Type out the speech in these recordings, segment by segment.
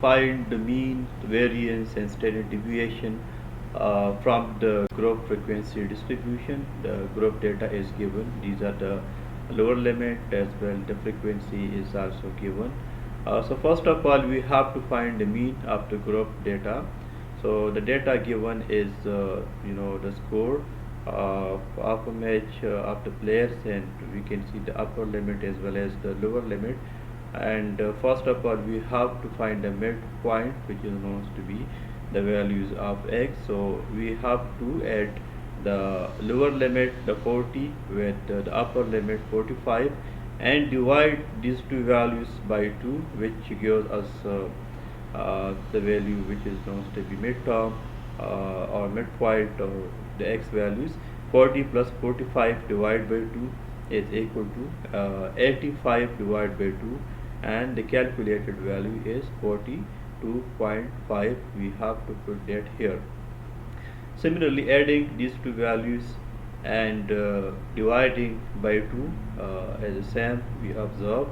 Find the mean, variance, and standard deviation from the group frequency distribution. The group data is given. These are the lower limit as well. The frequency is also given. So first of all, we have to find the mean of the group data. So the data given is the score of a match of the players, and we can see the upper limit as well as the lower limit. And first of all, we have to find the midpoint, which is known to be the values of x. So we have to add the lower limit, the 40, with the upper limit 45, and divide these two values by 2, which gives us the value which is known to be midterm or midpoint, or the x values. 40 plus 45 divided by 2 is equal to 85 divided by 2, and the calculated value is 42.5. We have to put that here. Similarly, adding these two values and dividing by 2 as a sum, we observe.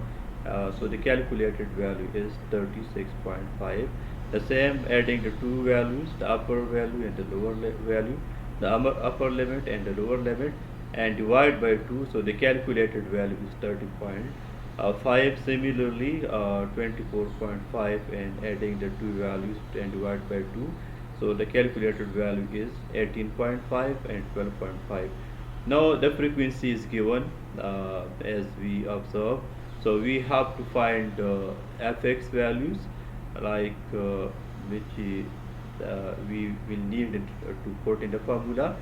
So the calculated value is 36.5. The same, adding the two values, the upper value and the lower value, the upper limit and the lower limit, and divide by 2. So the calculated value is 30.5. Similarly, 24.5, and adding the two values and divide by 2. So the calculated value is 18.5 and 12.5. Now the frequency is given as we observe. So we have to find fx values, like which we will need it, to put in the formula.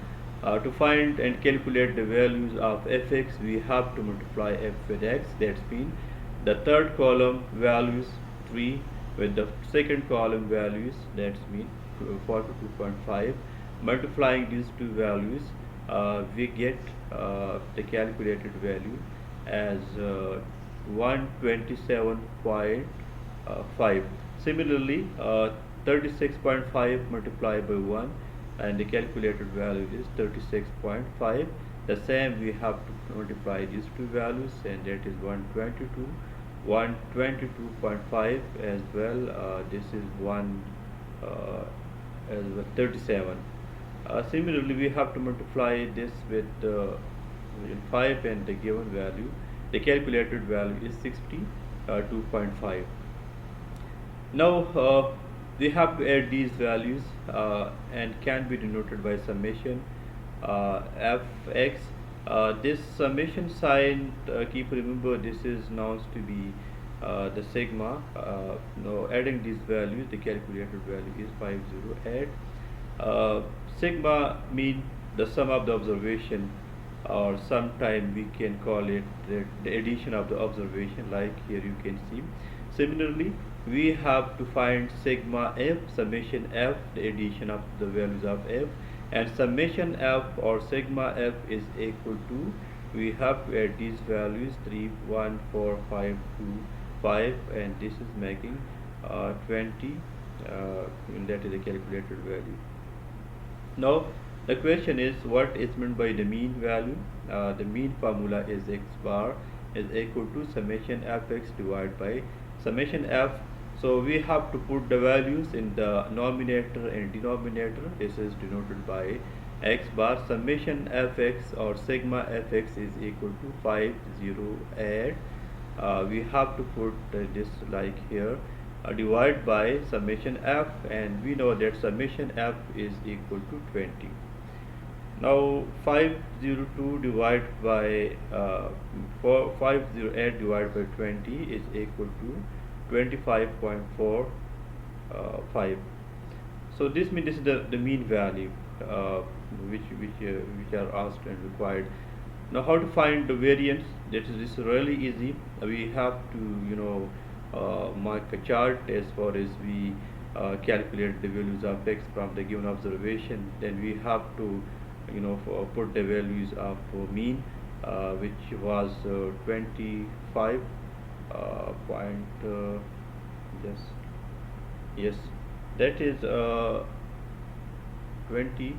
To find and calculate the values of fx, we have to multiply f with x. That's mean the third column values 3 with the second column values, that's mean 42.5. Multiplying these two values, we get the calculated value as 127.5. Similarly, 36.5 multiplied by 1, and the calculated value is 36.5. The same, we have to multiply these two values, and that is 122.5 as well. This is 1 as well 37. Similarly, we have to multiply this with 5 and the given value. The calculated value is 62.5. Now we have to add these values and can be denoted by summation fx. This summation sign, keep remember, this is known to be the sigma. Now adding these values, the calculated value is 508. Sigma mean the sum of the observation, or sometime we can call it the addition of the observation, like here you can see. Similarly, we have to find sigma f, summation f, the addition of the values of f, and summation f or sigma f is equal to, we have to add these values 3, 1, 4, 5, 2, 5, and this is making 20, and that is the calculated value. Now the question is, what is meant by the mean value? The mean formula is x bar is equal to summation fx divided by summation f. So we have to put the values in the numerator and denominator. This is denoted by x bar. Summation fx or sigma fx is equal to 508. We have to put this like here, divide by summation f, and we know that summation f is equal to 20. Now 502 divided by 508 divided by 20 is equal to 25.45. So this means this is the mean value which are asked and required. Now how to find the variance? This is really easy. We have to mark a chart as far as we calculate the values of x from the given observation. Then we have to put the values of mean, which was 25 point yes, that is 20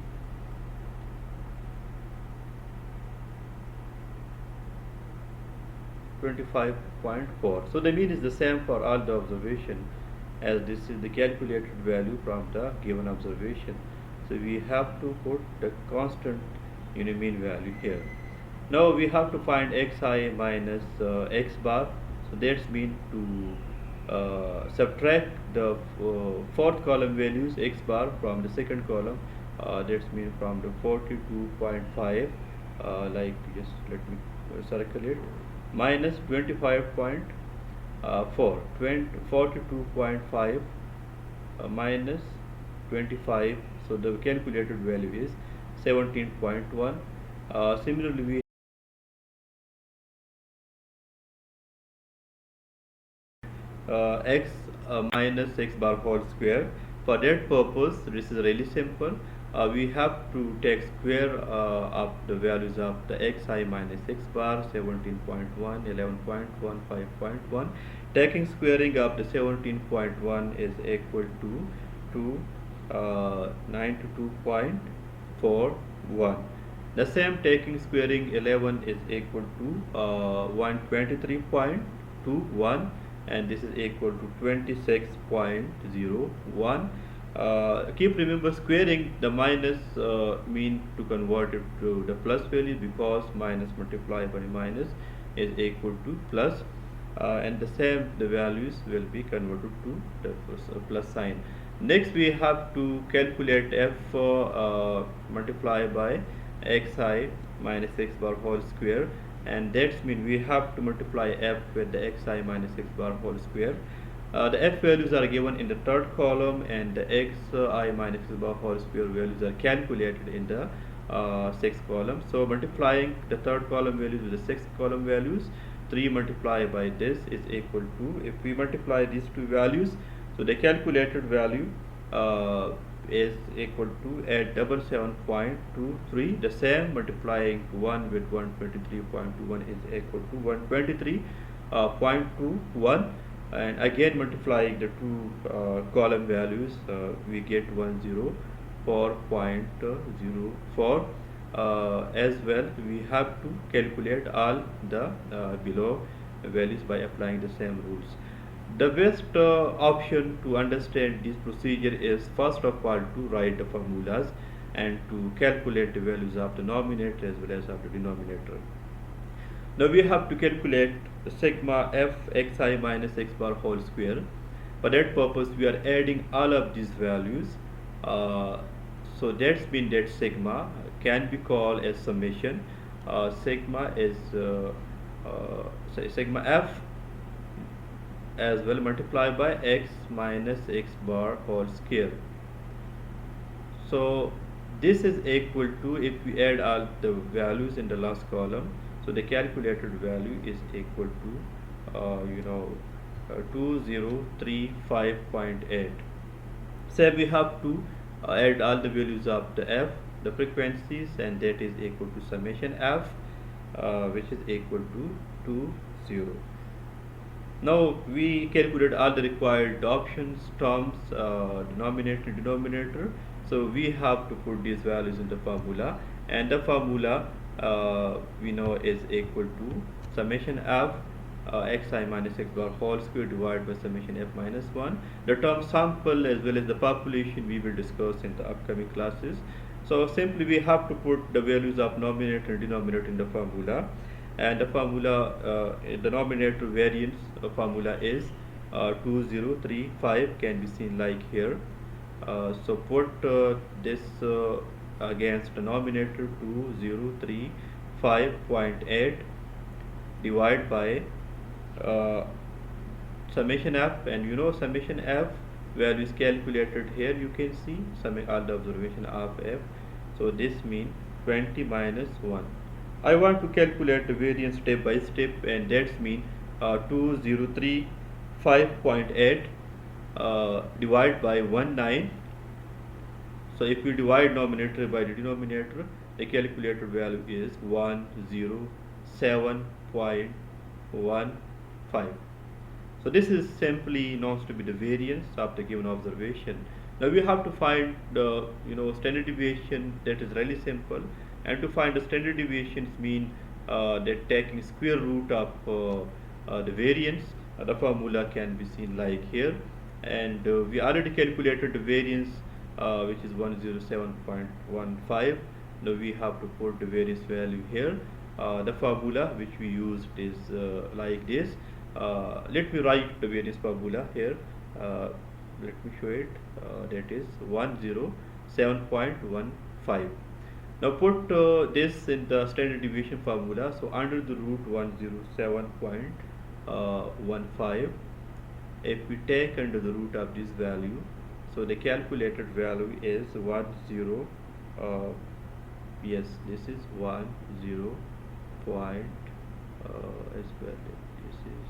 25.4. So the mean is the same for all the observation. as this is the calculated value from the given observation. So we have to put the constant mean value here. Now we have to find xi minus x bar. So that's mean to subtract the fourth column values x bar from the second column. That's mean from the 42.5, like just let me circle it, minus 25.4, 42.5 minus 25. So the calculated value is 17.1. Similarly, we x minus x bar whole square. For that purpose, this is really simple. We have to take square of the values of the xi minus x bar, 17.1, 11.1, 5.1. Taking squaring of the 17.1 is equal to 92.41. The same taking squaring 11 is equal to 123.21, and this is equal to 26.01. Keep remember squaring the minus mean to convert it to the plus value, because minus multiplied by minus is equal to plus, and the same the values will be converted to the plus sign. Next we have to calculate f multiplied by xi minus x bar whole square, and that's mean we have to multiply f with the xi minus x bar whole square. The f values are given in the third column, and the xi minus x bar whole square values are calculated in the sixth column. So multiplying the third column values with the sixth column values, 3 multiplied by this is equal to, if we multiply these two values, so the calculated value is equal to at 77.23. The same multiplying 1 with 123.21 is equal to 123.21, and again multiplying the two column values, we get 104.04. As well, we have to calculate all the below values by applying the same rules. The best option to understand this procedure is first of all to write the formulas and to calculate the values of the numerator as well as of the denominator. Now we have to calculate the sigma f xi minus x bar whole square. For that purpose, we are adding all of these values. So that's mean that sigma can be called as summation. Sigma is sigma f as well multiplied by x minus x bar whole square. So this is equal to, if we add all the values in the last column, so the calculated value is equal to 2035.8. So we have to add all the values of the f, the frequencies, and that is equal to summation f, which is equal to 20. Now we calculate all the required options, terms, denominator. So we have to put these values in the formula, and the formula we know is equal to summation f xi minus x bar whole square divided by summation f minus 1. The term sample as well as the population we will discuss in the upcoming classes. So simply we have to put the values of numerator and denominator in the formula, and the formula, the numerator variance formula is 2035, can be seen like here. So put this against the numerator, 2035.8 divided by summation f, and summation f value is calculated here. You can see summing all the observation of f. So this means 20 minus 1. I want to calculate the variance step by step, and that's mean 2035.8 divided by 19. So if we divide numerator by the denominator, the calculated value is 107.15. So this is simply known to be the variance of the given observation. Now we have to find the standard deviation. That is really simple, and to find the standard deviations mean that taking square root of the variance, the formula can be seen like here, and we already calculated the variance, which is 107.15. Now we have to put the variance value here. The formula which we used is like this. Let me write the variance formula here. Let me show it. That is 107.15. Now put this in the standard deviation formula. So under the root 107.15, if we take under the root of this value, so the calculated value is 10. Yes, this is 10 point as well. This is